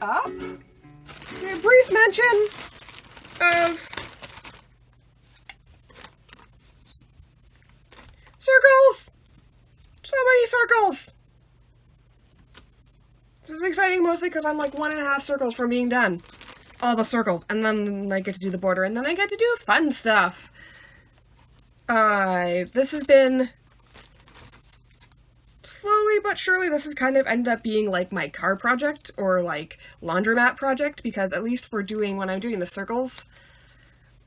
up a brief mention of circles. So many circles. This is exciting mostly because I'm like 1.5 circles from being done. All the circles. And then I get to do the border. And then I get to do fun stuff. This has been... slowly but surely, this has kind of ended up being like my car project or like laundromat project, because at least for doing, when I'm doing the circles,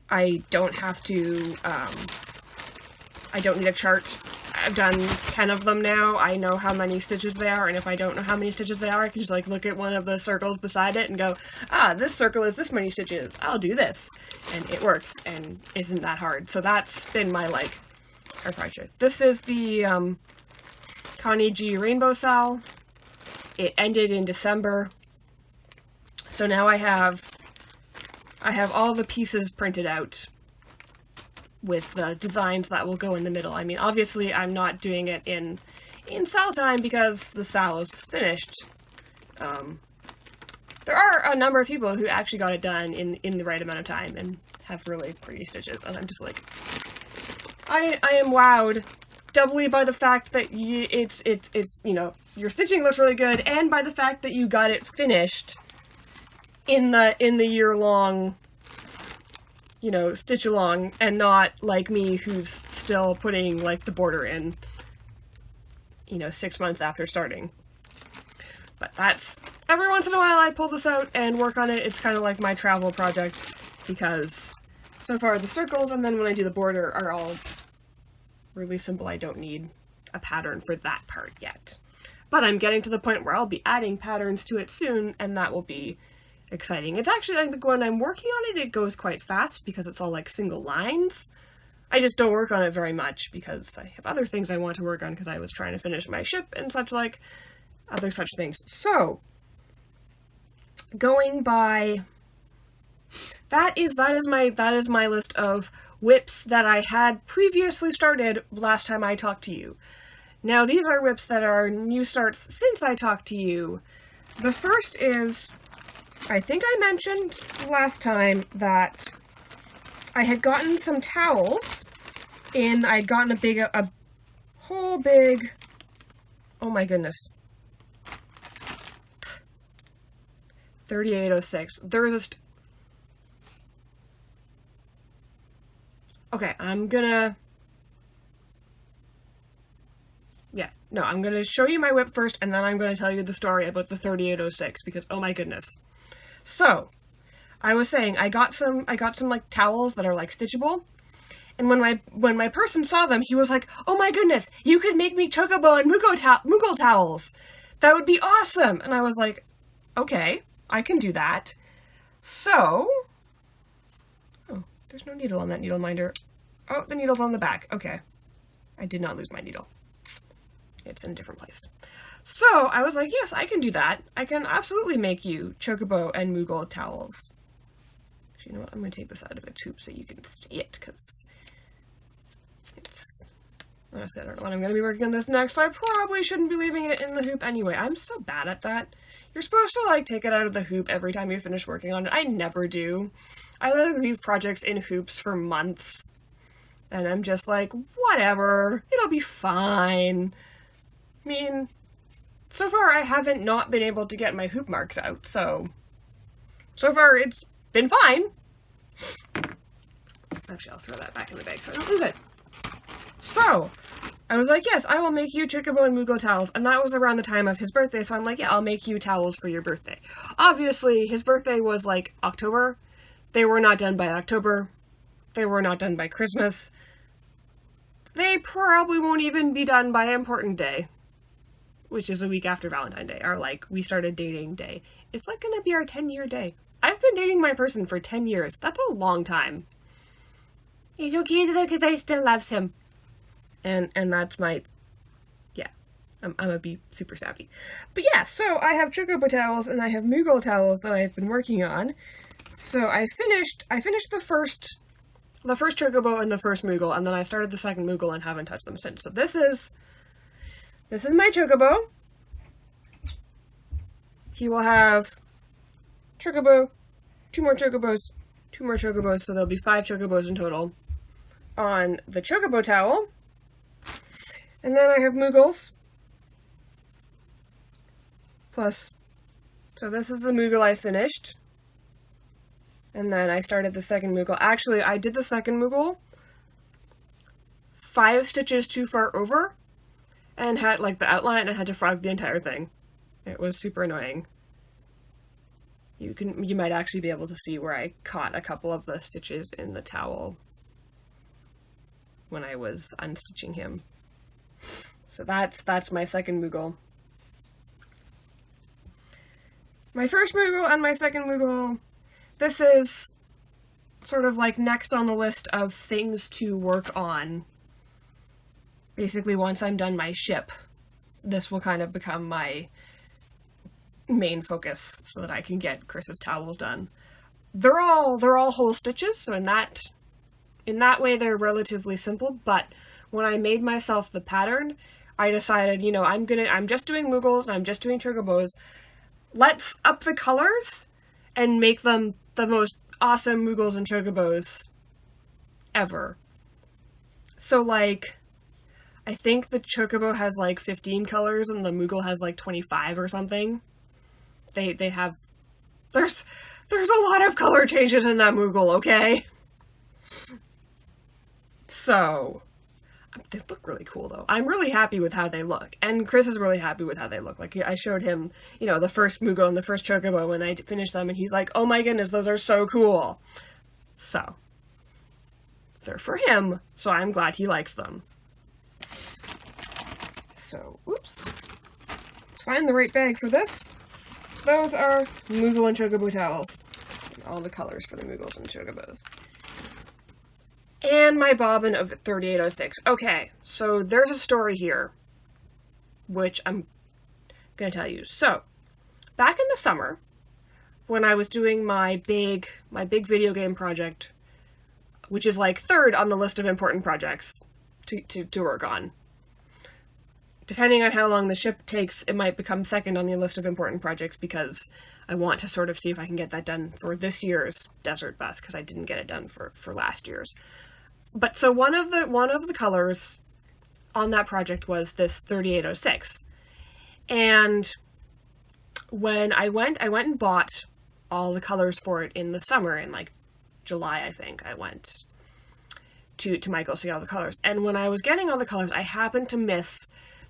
I don't have to, I don't need a chart. I've done 10 of them now. I know how many stitches they are, and if I don't know how many stitches they are, I can just like look at one of the circles beside it and go, ah, this circle is this many stitches. I'll do this. And it works and isn't that hard. So that's been my like car project. This is the, Connie G Rainbow Sal. It ended in December. So now I have all the pieces printed out with the designs that will go in the middle. I mean, obviously I'm not doing it in sal time because the sal is finished. There are a number of people who actually got it done in the right amount of time and have really pretty stitches, and I'm just like, I am wowed. Doubly by the fact that it's you know, your stitching looks really good, and by the fact that you got it finished in the year-long, you know, stitch along, and not like me who's still putting like the border in, you know, 6 months after starting. But that's, every once in a while I pull this out and work on it. It's kind of like my travel project, because so far the circles and then when I do the border are all really simple. I don't need a pattern for that part yet. But I'm getting to the point where I'll be adding patterns to it soon, and that will be exciting. It's actually, like, when I'm working on it, it goes quite fast because it's all like single lines. I just don't work on it very much because I have other things I want to work on because I was trying to finish my ship and such like other such things. So, going by, that is my list of whips that I had previously started last time I talked to you. Now, these are whips that are new starts since I talked to you. The first is, I think I mentioned last time that I had gotten some towels, and I'd gotten a whole big, oh my goodness, 3806. There is a, okay, I'm gonna show you my whip first, and then I'm gonna tell you the story about the 3806, because oh my goodness. So, I was saying, I got some like towels that are like stitchable, and when my person saw them, he was like, oh my goodness, you could make me chocobo and Moogle towels. That would be awesome. And I was like, okay, I can do that. So, oh, there's no needle on that needle minder. Oh, the needle's on the back. Okay. I did not lose my needle. It's in a different place. So, I was like, yes, I can do that. I can absolutely make you chocobo and Moogle towels. Actually, you know what? I'm going to take this out of its hoop so you can see it, because it's... honestly, I don't know when I'm going to be working on this next, so I probably shouldn't be leaving it in the hoop anyway. I'm so bad at that. You're supposed to, like, take it out of the hoop every time you finish working on it. I never do. I leave projects in hoops for months. And I'm just like, whatever. It'll be fine. I mean, so far I haven't not been able to get my hoop marks out, so far it's been fine. Actually, I'll throw that back in the bag so I don't lose it. So, I was like, yes, I will make you chocobo and Moogle towels, and that was around the time of his birthday, so I'm like, yeah, I'll make you towels for your birthday. Obviously, his birthday was like October. They were not done by October. They were not done by Christmas. They probably won't even be done by Important Day, which is a week after Valentine's Day, our, like, we started dating day. It's, like, gonna be our 10-year day. I've been dating my person for 10 years. That's a long time. He's okay though, because I still loves him. And that's my, yeah, I'm gonna be super sappy. But yeah, so I have chocobo towels and I have Moogle towels that I've been working on. So I finished the first chocobo and the first Moogle, and then I started the second Moogle and haven't touched them since. So this is my chocobo. He will have chocobo, 2 more chocobos, 2 more chocobos, so there'll be 5 chocobos in total on the chocobo towel. And then I have Moogles. Plus, so this is the Moogle I finished. And then I started the second Moogle. Actually, I did the second Moogle 5 stitches too far over and had like the outline and had to frog the entire thing. It was super annoying. You might actually be able to see where I caught a couple of the stitches in the towel when I was unstitching him. So that's my second Moogle. My first Moogle and my second Moogle, this is sort of like next on the list of things to work on. Basically, once I'm done my ship, this will kind of become my main focus so that I can get Chris's towels done. They're all whole stitches, so in that way they're relatively simple, but when I made myself the pattern, I decided, I'm just doing Moogles and I'm just doing chocobos. Let's up the colors and make them the most awesome Moogles and chocobos ever. So like, I think the chocobo has like 15 colors and the Moogle has like 25 or something. They have, there's a lot of color changes in that Moogle, okay? So, they look really cool though. I'm really happy with how they look. And Chris is really happy with how they look. Like, I showed him, the first Moogle and the first chocobo when I finished them and he's like, oh my goodness, those are so cool. So, they're for him, so I'm glad he likes them. So, oops. Let's find the right bag for this. Those are Moogle and chocobo towels. And all the colors for the Moogles and chocobos. And my bobbin of 3806. Okay, so there's a story here, which I'm going to tell you. So, back in the summer, when I was doing my big video game project, which is like third on the list of important projects to work on. Depending on how long the ship takes, it might become second on the list of important projects because I want to sort of see if I can get that done for this year's Desert Bus, because I didn't get it done for last year's. But so one of the colors on that project was this 3806. And when I went and bought all the colors for it in the summer, in like July, I think, I went to Michael's to get all the colors. And when I was getting all the colors, I happened to miss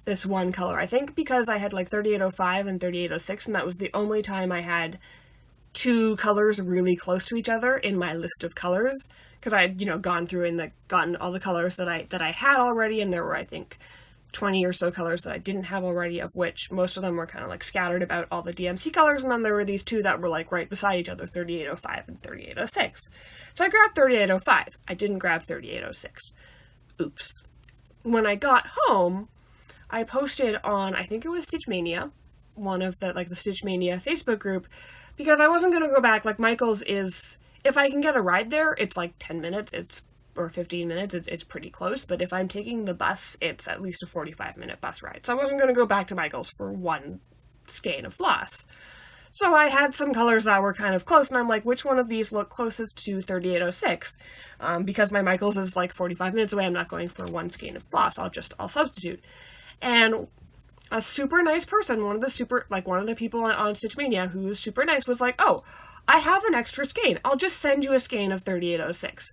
this one color. I think because I had like 3805 and 3806, and that was the only time I had 2 colors really close to each other in my list of colors. Because I had, gone through and gotten all the colors that I had already, and there were, I think, 20 or so colors that I didn't have already, of which most of them were kind of like scattered about all the DMC colors, and then there were these 2 that were like right beside each other, 3805 and 3806. So I grabbed 3805. I didn't grab 3806. Oops. When I got home, I posted on, I think it was Stitch Mania, one of the Stitch Mania Facebook group, because I wasn't going to go back. Like, Michael's is, if I can get a ride there, it's like 10 minutes, or 15 minutes, it's pretty close, but if I'm taking the bus, it's at least a 45-minute bus ride. So I wasn't going to go back to Michael's for one skein of floss. So I had some colors that were kind of close, and I'm like, which one of these look closest to 3806? Because my Michael's is like 45 minutes away, I'm not going for one skein of floss, I'll substitute. And a super nice person, one of the people on Stitch Mania who was super nice was like, oh, I have an extra skein. I'll just send you a skein of 3806.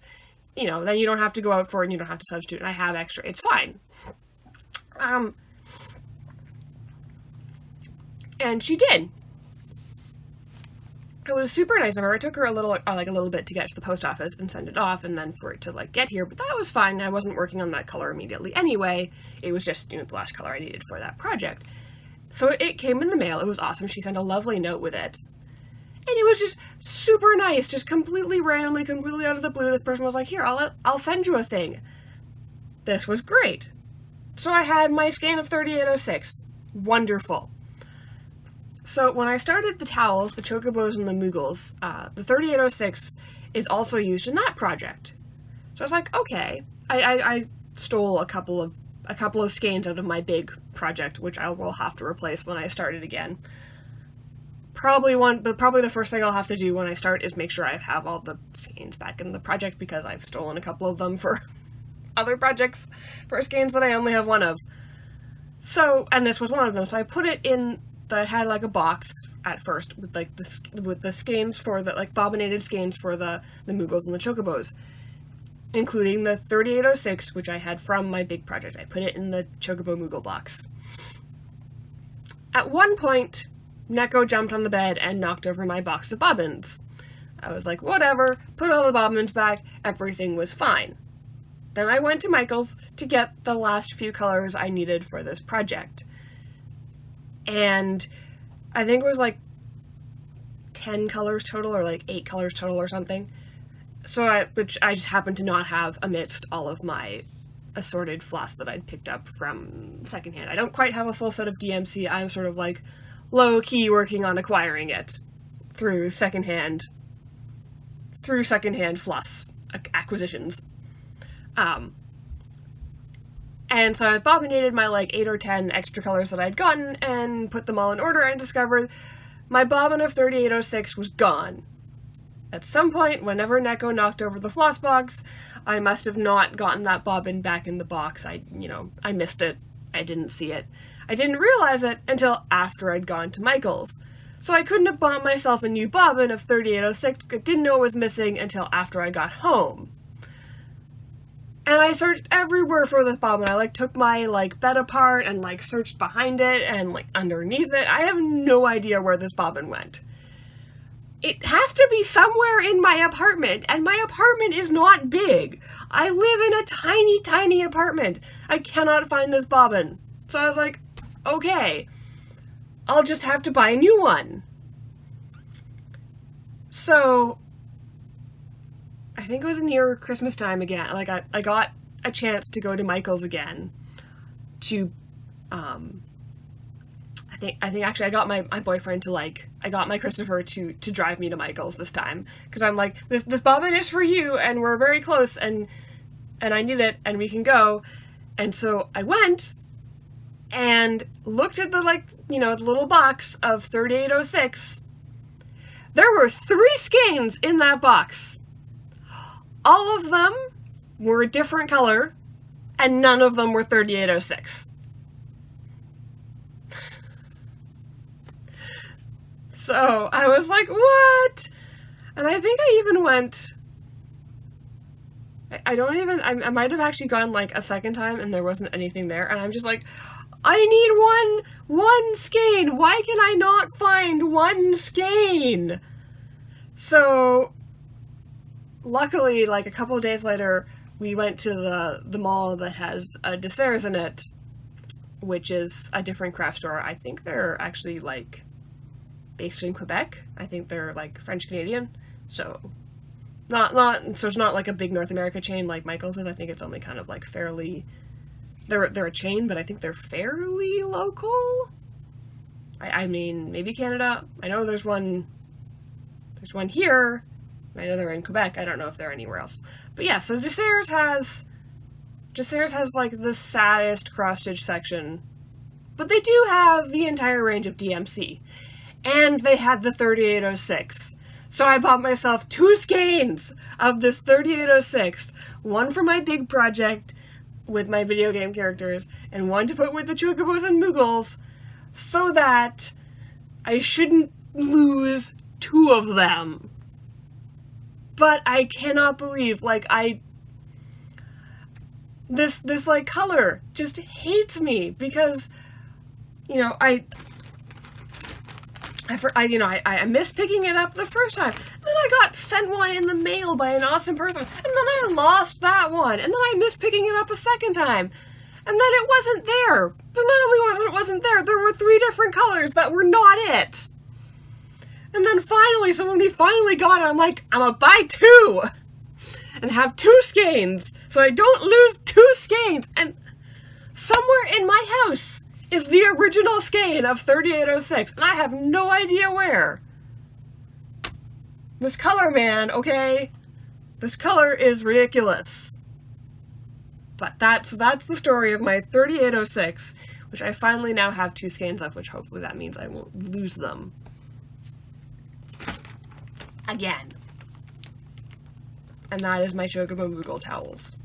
Then you don't have to go out for it and you don't have to substitute, and I have extra. It's fine. And she did. It was super nice of her. It took her a little bit to get to the post office and send it off, and then for it to get here, but that was fine. I wasn't working on that color immediately anyway. It was just, the last color I needed for that project. So it came in the mail. It was awesome. She sent a lovely note with it. And it was just super nice, just completely randomly, completely out of the blue. The person was like, here, I'll send you a thing. This was great. So I had my skein of 3806. Wonderful. So when I started the towels, the chocobos and the Moogles, the 3806 is also used in that project. So I was like, okay. I stole a couple of skeins out of my big project, which I will have to replace when I start it again. probably the first thing I'll have to do when I start is make sure I have all the skeins back in the project, because I've stolen a couple of them for other projects for skeins that I only have one of. So, and this was one of them. So I put it in had like a box at first with like the skeins for the like bobbinated skeins for the Moogles and the Chocobos, including the 3806, which I had from my big project. I put it in the Chocobo Moogle box. At one point, Neko jumped on the bed and knocked over my box of bobbins. I was like, whatever, put all the bobbins back, everything was fine. Then I went to Michael's to get the last few colors I needed for this project. And I think it was like 10 colors total, or like 8 colors total or something. Which I just happened to not have amidst all of my assorted floss that I'd picked up from secondhand. I don't quite have a full set of DMC. I'm sort of like low-key working on acquiring it through secondhand floss acquisitions. And so I bobbinated my like 8 or 10 extra colors that I'd gotten and put them all in order, and discovered my bobbin of 3806 was gone. At some point, whenever Neko knocked over the floss box, I must have not gotten that bobbin back in the box. I missed it. I didn't see it. I didn't realize it until after I'd gone to Michael's. So I couldn't have bought myself a new bobbin of 3806. I didn't know it was missing until after I got home. And I searched everywhere for this bobbin. I took my bed apart and searched behind it and underneath it. I have no idea where this bobbin went. It has to be somewhere in my apartment, and my apartment is not big. I live in a tiny, tiny apartment. I cannot find this bobbin. So I was like, okay, I'll just have to buy a new one. So I think it was near Christmas time again. I got a chance to go to Michael's again to, I think actually I got my boyfriend to I got my Christopher to drive me to Michael's this time, because I'm like, this bobbin is for you, and we're very close, and I need it, and we can go. And so I went and looked at the the little box of 3806. There were 3 skeins in that box. All of them were a different color, and none of them were 3806. So I was like, what? And I think I even went, I might have actually gone a second time and there wasn't anything there. And I'm just like, I need one skein. Why can I not find one skein? So luckily, a couple of days later, we went to the mall that has Desserts in it, which is a different craft store. I think they're actually based in Quebec. I think they're French Canadian, so it's not a big North America chain like Michael's is. I think it's only kind of fairly, they're a chain, but I think they're fairly local. I mean, maybe Canada. I know there's one here. I know they're in Quebec. I don't know if they're anywhere else. But yeah, so Desserts has the saddest cross-stitch section, but they do have the entire range of DMC. And they had the 3806. So I bought myself 2 skeins of this 3806. One for my big project with my video game characters, and one to put with the Chocobos and Moogles, so that I shouldn't lose 2 of them. But I cannot believe, this color just hates me, because, I missed picking it up the first time. Then I got sent one in the mail by an awesome person. And then I lost that one. And then I missed picking it up a second time. And then it wasn't there. But not only wasn't there, there were 3 different colors that were not it. And then finally, so when we finally got it, I'm like, I'm gonna buy 2. And have 2 skeins. So I don't lose 2 skeins. And somewhere in my house is the original skein of 3806, and I have no idea where. This color, man, okay? This color is ridiculous. But that's the story of my 3806, which I finally now have 2 skeins of, which hopefully that means I won't lose them. again. And that is my Chocobo towels.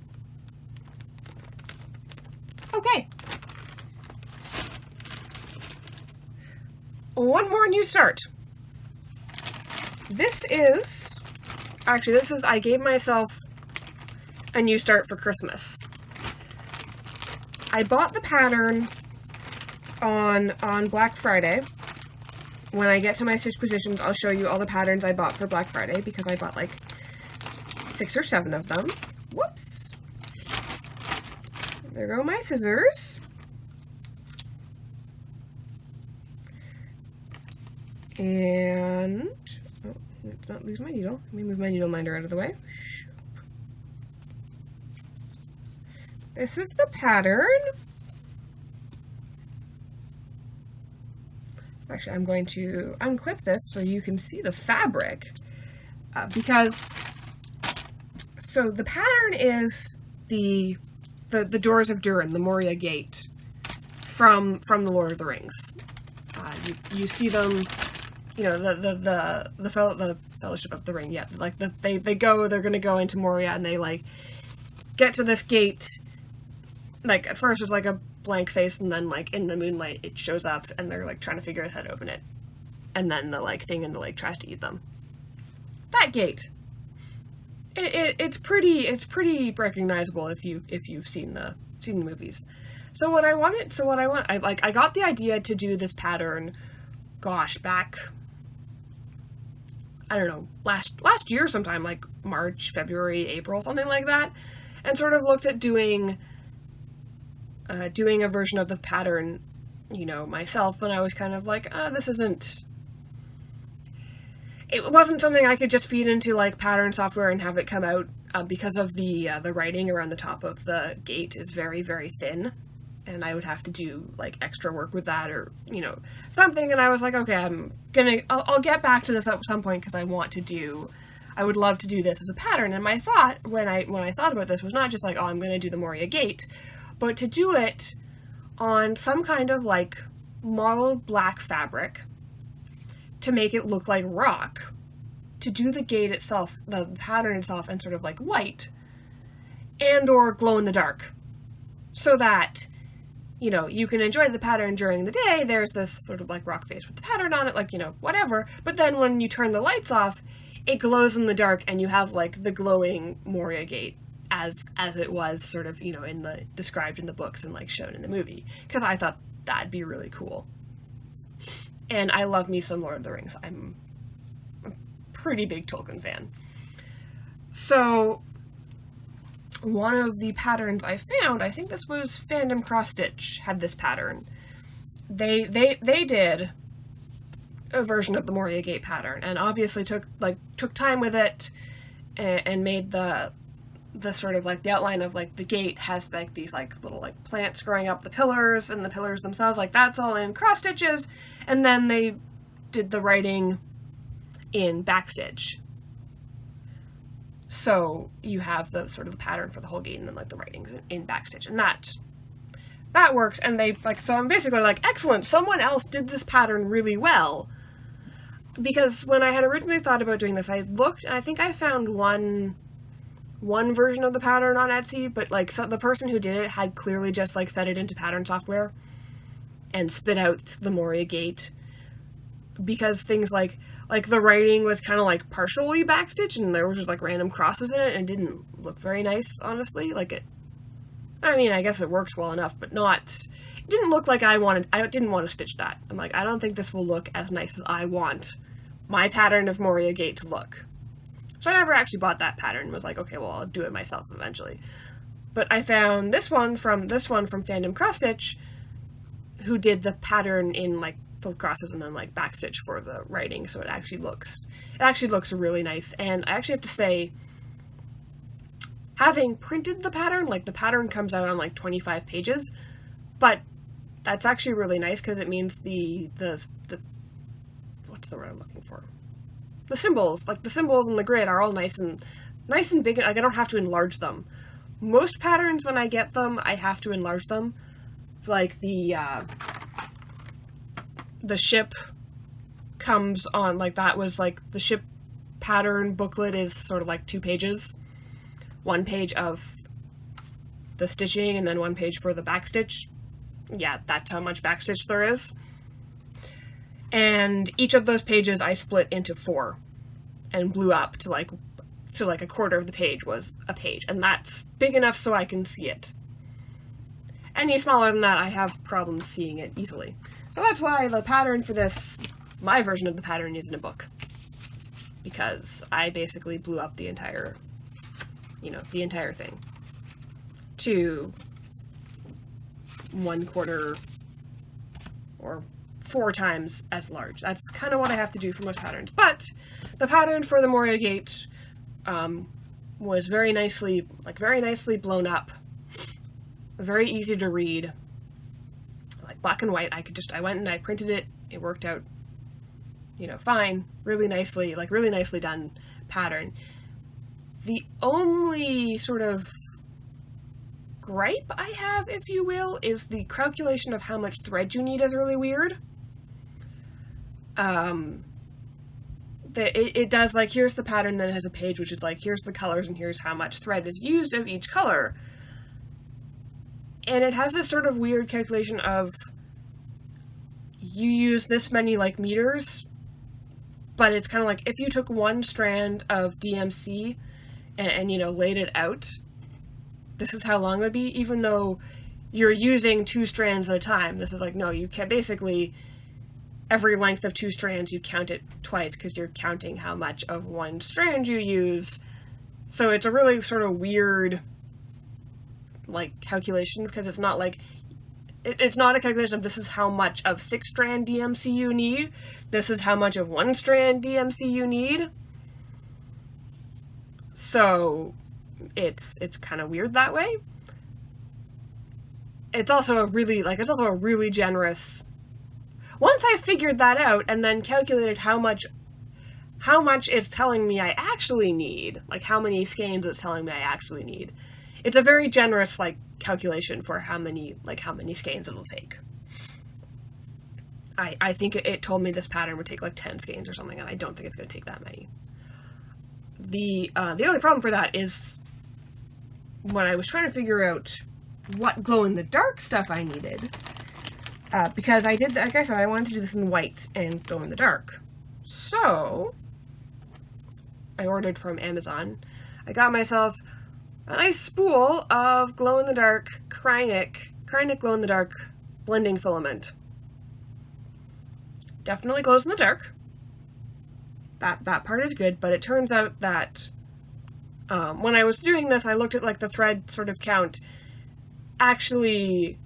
Okay. One more new start. I gave myself a new start for Christmas. I bought the pattern on Black Friday. When I get to my stitch positions, I'll show you all the patterns I bought for Black Friday, because I bought like 6 or 7 of them. Whoops. There go my scissors. And, oh, let's not lose my needle. Let me move my needle minder out of the way. This is the pattern. Actually, I'm going to unclip this so you can see the fabric, because, so the pattern is the doors of Durin, the Moria Gate, from the Lord of the Rings. You see them, you know, the Fellowship of the Ring. Yeah, like they're gonna go into Moria, and they like get to this gate. Like at first it's like a blank face, and then like in the moonlight it shows up, and they're like trying to figure out how to open it, and then the like thing in the lake tries to eat them. That gate. It's pretty recognizable if you've seen the movies. I got the idea to do this pattern, gosh, back, I don't know, last year sometime, like March, February, April, something like that, and sort of looked at doing a version of the pattern, you know, myself, and I was kind of like, it wasn't something I could just feed into like pattern software and have it come out, because of the writing around the top of the gate is very, very thin, and I would have to do like extra work with that, or, you know, something. And I was like, okay, I'll get back to this at some point, because I would love to do this as a pattern. And my thought when I thought about this was not just like, oh, I'm going to do the Moria Gate, but to do it on some kind of like mottled black fabric to make it look like rock, to do the gate itself, the pattern itself, in sort of like white and or glow in the dark, so that, you know, you can enjoy the pattern during the day. There's this sort of like rock face with the pattern on it, like, you know, whatever, but then when you turn the lights off, it glows in the dark, and you have like the glowing Moria Gate as it was sort of, you know, described in the books and like shown in the movie, because I thought that'd be really cool. And I love me some Lord of the Rings. I'm a pretty big Tolkien fan. So one of the patterns I found, I think this was Fandom Cross Stitch, had this pattern. They did a version of the Moria Gate pattern, and obviously took time with it, and made the sort of like the outline of like the gate has like these like little like plants growing up the pillars, and the pillars themselves, like that's all in cross stitches, and then they did the writing in backstitch. So you have the sort of the pattern for the whole gate, and then like the writings in backstitch, and that works. And they like, so I'm basically like, excellent, someone else did this pattern really well. Because when I had originally thought about doing this, I looked, and I think I found one version of the pattern on Etsy, but like, so the person who did it had clearly just like fed it into pattern software and spit out the Moria Gate, because things like the writing was kind of like partially backstitch, and there was just like random crosses in it, and it didn't look very nice, honestly. I mean, I guess it works well enough, but it didn't look like I didn't want to stitch that. I'm like, I don't think this will look as nice as I want my pattern of Moria Gate to look. So I never actually bought that pattern, and was like, okay, well, I'll do it myself eventually. But I found this one from Fandom Cross Stitch, who did the pattern in like full crosses and then like backstitch for the writing, so it actually looks really nice. And I actually have to say, having printed the pattern, like the pattern comes out on like 25 pages, but that's actually really nice, because it means the what's the word I'm looking for? The symbols in the grid are all nice and big. Like, I don't have to enlarge them. Most patterns, when I get them, I have to enlarge them. Like the ship comes on, like that was like the ship pattern booklet is sort of like 2 pages. 1 page of the stitching and then 1 page for the backstitch. Yeah, that's how much backstitch there is. And each of those pages I split into 4 and blew up to like a quarter of the page was a page. And that's big enough so I can see it. Any smaller than that, I have problems seeing it easily. So that's why the pattern for this, my version of the pattern, is in a book. Because I basically blew up the entire, the entire thing to 1/4 or 4 times as large. That's kind of what I have to do for most patterns. But the pattern for the Moria Gate was very nicely blown up. Very easy to read. Like black and white. I went and I printed it. It worked out, fine. Really nicely done pattern. The only sort of gripe I have, if you will, is the calculation of how much thread you need is really weird. It does, like, here's the pattern, then it has a page which is like, here's the colors and here's how much thread is used of each color. And it has this sort of weird calculation of you use this many, like, meters, but it's kind of like if you took 1 strand of DMC and laid it out, this is how long it would be, even though you're using 2 strands at a time. This is like, no, you can't, basically, every length of 2 strands, you count it twice, because you're counting how much of 1 strand you use. So it's a really sort of weird, like, calculation, because it's not like, it's not a calculation of this is how much of 6-strand DMC you need, this is how much of 1-strand DMC you need. So it's kind of weird that way. It's also a really generous. Once I figured that out and then calculated how much it's telling me I actually need, like how many skeins it's telling me I actually need, it's a very generous, like, calculation for how many skeins it'll take. I think it told me this pattern would take like 10 skeins or something, and I don't think it's going to take that many. The only problem for that is when I was trying to figure out what glow-in-the-dark stuff I needed, because like I said, I wanted to do this in white and glow-in-the-dark. So I ordered from Amazon. I got myself a nice spool of glow-in-the-dark Kreinik glow-in-the-dark blending filament. Definitely glows in the dark. That part is good, but it turns out that when I was doing this, I looked at like the thread sort of count, actually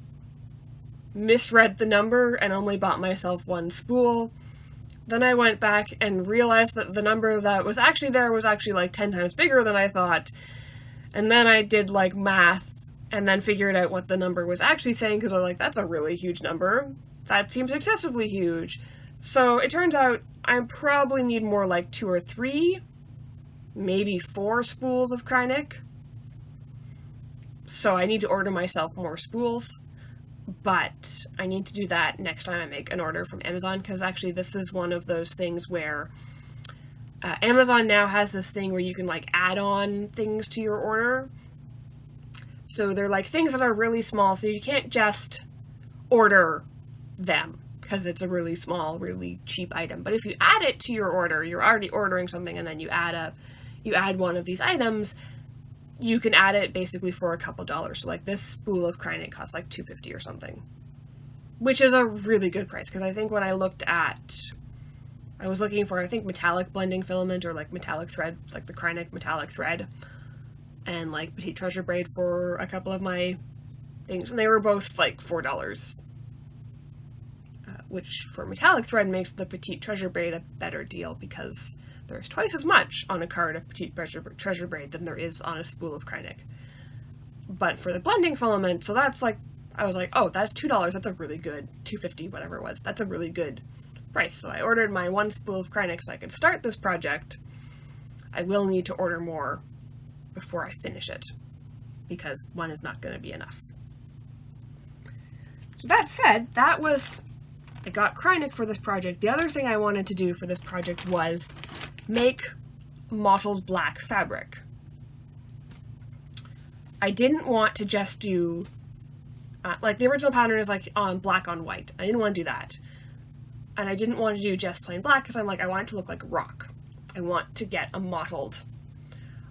misread the number and only bought myself 1 spool. Then I went back and realized that the number that was actually there was actually like 10 times bigger than I thought. And then I did like math and then figured out what the number was actually saying, because I was like, that's a really huge number. That seems excessively huge. So it turns out I probably need more like 2 or 3, maybe 4 spools of Kreinik. So I need to order myself more spools, but I need to do that next time I make an order from Amazon, because actually this is one of those things where Amazon now has this thing where you can like add on things to your order. So they're like things that are really small, so you can't just order them because it's a really small, really cheap item. But if you add it to your order, you're already ordering something, and then you add one of these items, you can add it basically for a couple dollars. So like this spool of Kreinik costs like $2.50 or something, which is a really good price, because I think when I looked at, I was looking for, I think, metallic blending filament or like metallic thread, like the Kreinik metallic thread, and like Petite Treasure braid for a couple of my things, and they were both like $4, which for metallic thread makes the Petite Treasure braid a better deal, because there's twice as much on a card of Petite Treasure braid than there is on a spool of Kreinik. But for the blending filament, so that's like, I was like, oh, that's $2. That's a really good, $2.50, whatever it was. That's a really good price. So I ordered my 1 spool of Kreinik so I could start this project. I will need to order more before I finish it, because 1 is not going to be enough. So that said, I got Kreinik for this project. The other thing I wanted to do for this project was make mottled black fabric. I didn't want to just do, like the original pattern is like on black on white. I didn't want to do that. And I didn't want to do just plain black because I'm like, I want it to look like rock. I want to get a mottled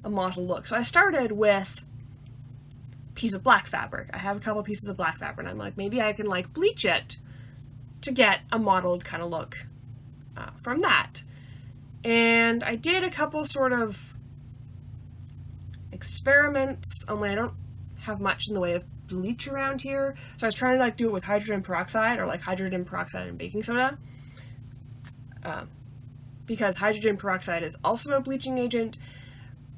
look. So I started with a piece of black fabric. I have a couple pieces of black fabric and I'm like, maybe I can like bleach it to get a mottled kind of look from that. And I did a couple sort of experiments, only I don't have much in the way of bleach around here. So I was trying to like do it with hydrogen peroxide or like hydrogen peroxide and baking soda. Because hydrogen peroxide is also a bleaching agent,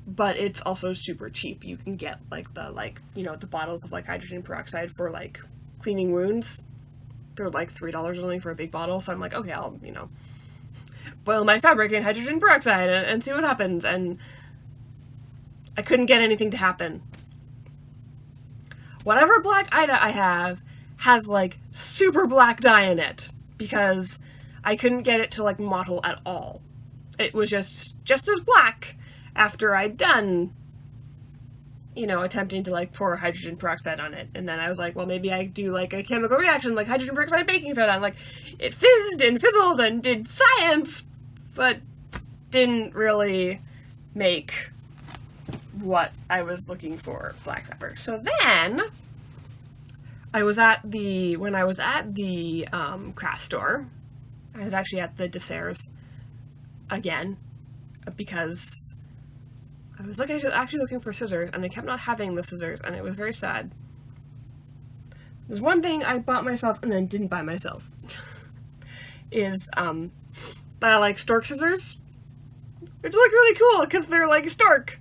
but it's also super cheap. You can get like the bottles of like hydrogen peroxide for like cleaning wounds. They're like $3 only for a big bottle. So I'm like, okay, I'll, boil my fabric in hydrogen peroxide and see what happens. And I couldn't get anything to happen. Whatever black Ida I have has like super black dye in it because I couldn't get it to like mottle at all. It was just as black after I'd done, attempting to like pour hydrogen peroxide on it. And then I was like, well, maybe I do like a chemical reaction like hydrogen peroxide baking soda. And like it fizzed and fizzled and did science, but didn't really make what I was looking for black fabric. So then when I was at the craft store, I was actually at the Desserts again because I was actually looking for scissors and they kept not having the scissors and it was very sad. There's one thing I bought myself and then didn't buy myself is like stork scissors, which look really cool because they're like stork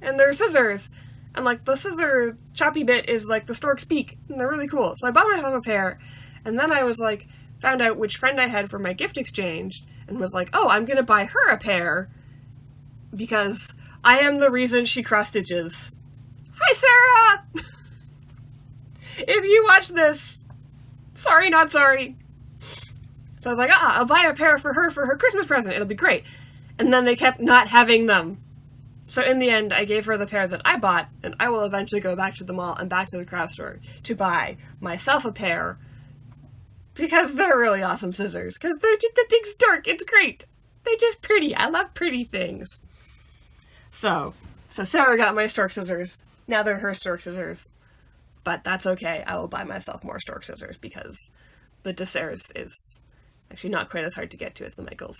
and they're scissors and like the scissor choppy bit is like the stork's beak and they're really cool. So I bought myself a pair and then I was like found out which friend I had for my gift exchange and was like, oh, I'm gonna buy her a pair because I am the reason she cross stitches. Hi, Sarah! If you watch this, sorry, not sorry. So I was like, I'll buy a pair for her Christmas present. It'll be great. And then they kept not having them. So in the end, I gave her the pair that I bought, and I will eventually go back to the mall and back to the craft store to buy myself a pair because they're really awesome scissors. Because they're just a big stork. It's great. They're just pretty. I love pretty things. So Sarah got my stork scissors. Now they're her stork scissors. But that's okay. I will buy myself more stork scissors because the Desserts is actually not quite as hard to get to as the Michaels.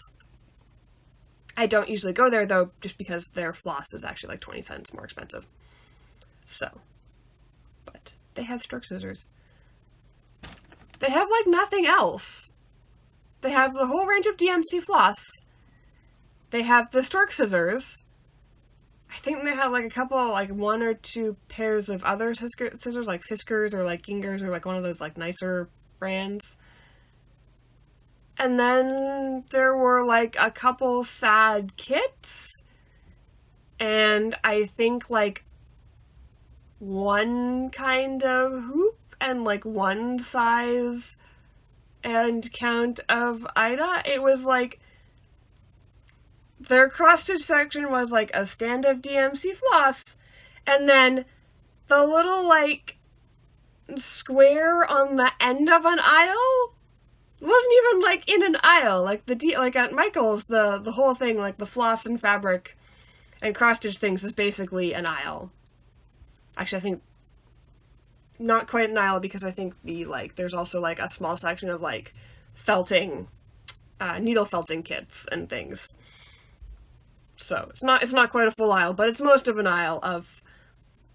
I don't usually go there, though, just because their floss is actually like 20 cents more expensive. So, but they have stork scissors. They have like nothing else. They have the whole range of DMC floss. They have the stork scissors. I think they have like a couple, like one or two pairs of other scissors, like Fiskars or like Gingers or like one of those like nicer brands. And then there were like a couple sad kits. And I think like one kind of hoop and like one size and count of Ida. It was like their cross-stitch section was like a stand of DMC floss and then the little like square on the end of an aisle wasn't even like in an aisle. Like like at Michael's, the whole thing, like the floss and fabric and cross-stitch things is basically an aisle. Actually, I think not quite an aisle because I think there's also like a small section of like felting, needle felting kits and things. So it's not quite a full aisle, but it's most of an aisle of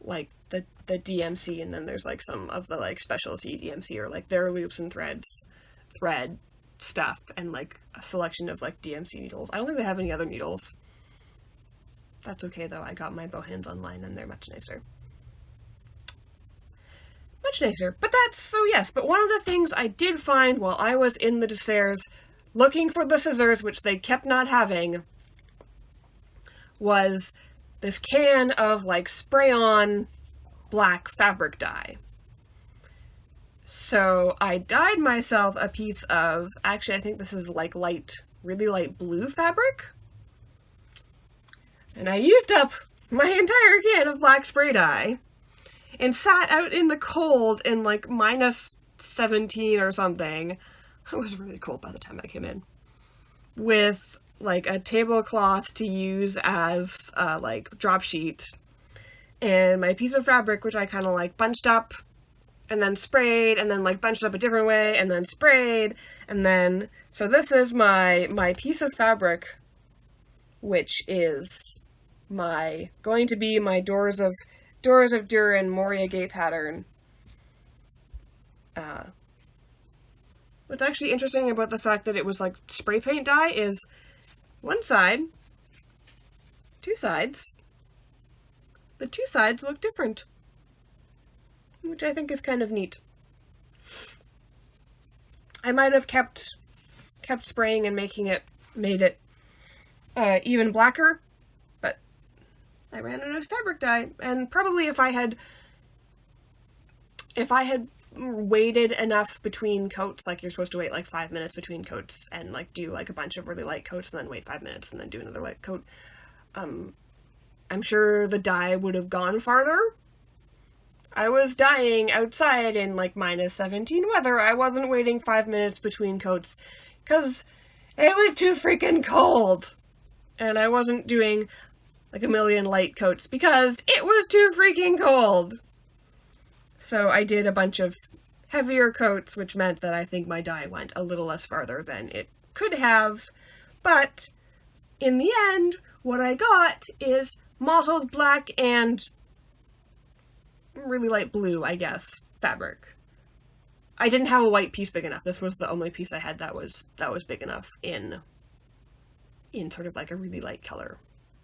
like the DMC, and then there's like some of the like specialty DMC or like their loops and thread stuff, and like a selection of like DMC needles. I don't think they have any other needles. That's okay though. I got my Bohans online and they're much nicer. Much nicer. But but one of the things I did find while I was in the Desserts looking for the scissors, which they kept not having, was this can of like spray-on black fabric dye. So I dyed myself a piece of, actually I think this is like really light blue fabric. And I used up my entire can of black spray dye and sat out in the cold in like minus 17 or something. It was really cold by the time I came in. With like a tablecloth to use as like drop sheet, and my piece of fabric, which I kind of like bunched up and then sprayed, and then like bunched up a different way and then sprayed, and then so this is my piece of fabric, which is going to be my Doors of Durin Moria Gate pattern. What's actually interesting about the fact that it was like spray paint dye is one side, two sides. The two sides look different, which I think is kind of neat. I might have kept spraying and made it even blacker, but I ran out of fabric dye, and probably if I had waited enough between coats, like you're supposed to wait like 5 minutes between coats and like do like a bunch of really light coats and then wait 5 minutes and then do another light coat, I'm sure the dye would have gone farther. I was dyeing outside in like minus 17 weather. I wasn't waiting 5 minutes between coats because it was too freaking cold. And I wasn't doing like a million light coats because it was too freaking cold. So I did a bunch of heavier coats, which meant that I think my dye went a little less farther than it could have. But in the end, what I got is mottled black and really light blue, I guess, fabric. I didn't have a white piece big enough. This was the only piece I had that was big enough in sort of like a really light color.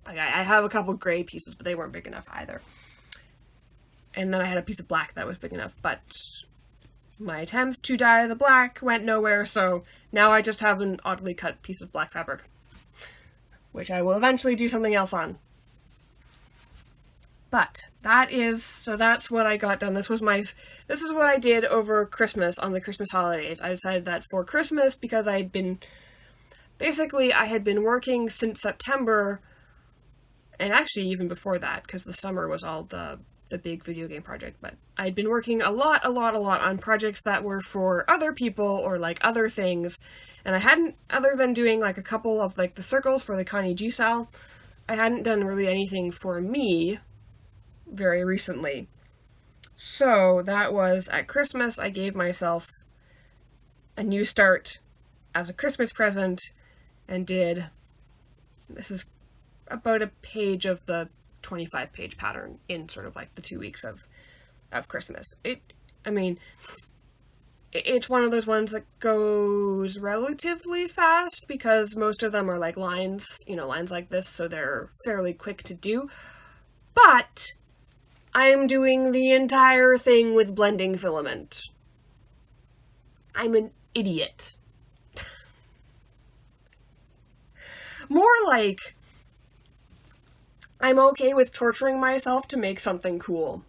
Like I have a couple gray pieces, but they weren't big enough either. And then I had a piece of black that was big enough, but my attempts to dye the black went nowhere, so now I just have an oddly cut piece of black fabric, which I will eventually do something else on. But that's what I got done. This is what I did over Christmas, on the Christmas holidays. I decided that for Christmas, because I had been working since September, and actually even before that, because the summer was all the big video game project, but I'd been working a lot on projects that were for other people or like other things, and I hadn't, other than doing like a couple of like the circles for the Connie Jusal, I hadn't done really anything for me very recently. So that was at Christmas. I gave myself a new start as a Christmas present and this is about a page of the 25-page pattern in sort of like the 2 weeks of Christmas. It's one of those ones that goes relatively fast because most of them are like lines like this, so they're fairly quick to do. But I'm doing the entire thing with blending filament. I'm an idiot. More like, I'm okay with torturing myself to make something cool.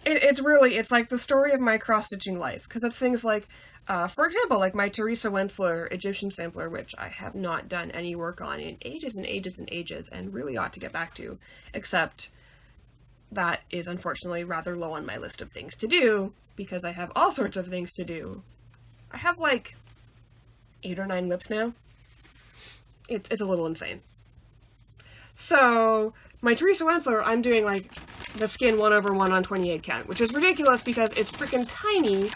It's like the story of my cross-stitching life, because it's things like, for example, like my Teresa Wenzler Egyptian sampler, which I have not done any work on in ages and ages and ages, and really ought to get back to, except that is unfortunately rather low on my list of things to do, because I have all sorts of things to do. I have like 8 or 9 whips now. It's a little insane. So, my Teresa Wenzler, I'm doing, like, the skin 1/1 on 28 count, which is ridiculous because it's freaking tiny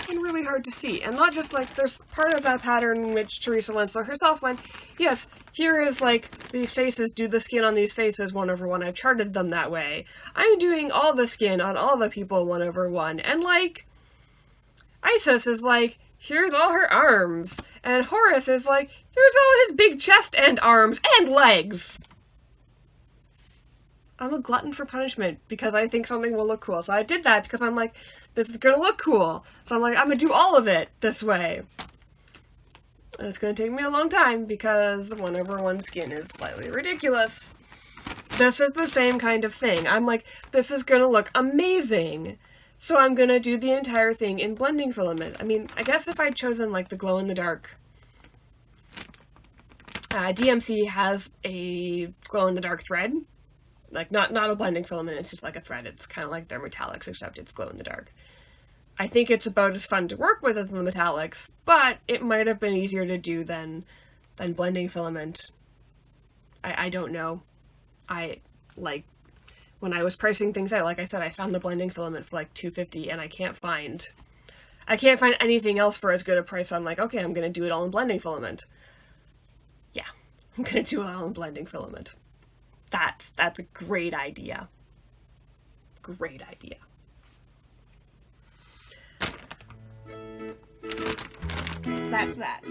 and really hard to see. And not just, like, there's part of that pattern in which Teresa Wenzler herself went, yes, here is, like, these faces, do the skin on these faces 1/1, I've charted them that way. I'm doing all the skin on all the people 1/1, and, like, Isis is like, here's all her arms, and Horus is like, here's all his big chest and arms and legs. I'm a glutton for punishment because I think something will look cool. So I did that because I'm like, this is gonna look cool. So I'm like, I'm gonna do all of it this way. And it's gonna take me a long time because 1/1 skin is slightly ridiculous. This is the same kind of thing. I'm like, this is gonna look amazing. So I'm gonna do the entire thing in blending filament. I mean, I guess if I'd chosen like the glow-in-the-dark DMC has a glow-in-the-dark thread. Like, not a blending filament, it's just like a thread. It's kind of like their metallics, except it's glow-in-the-dark. I think it's about as fun to work with as the metallics, but it might have been easier to do than blending filament. I don't know. When I was pricing things out, like I said, I found the blending filament for like $250, and I can't find anything else for as good a price. So I'm like, okay, I'm gonna do it all in blending filament. Yeah, I'm gonna do it all in blending filament. That's a great idea. Great idea. That's that.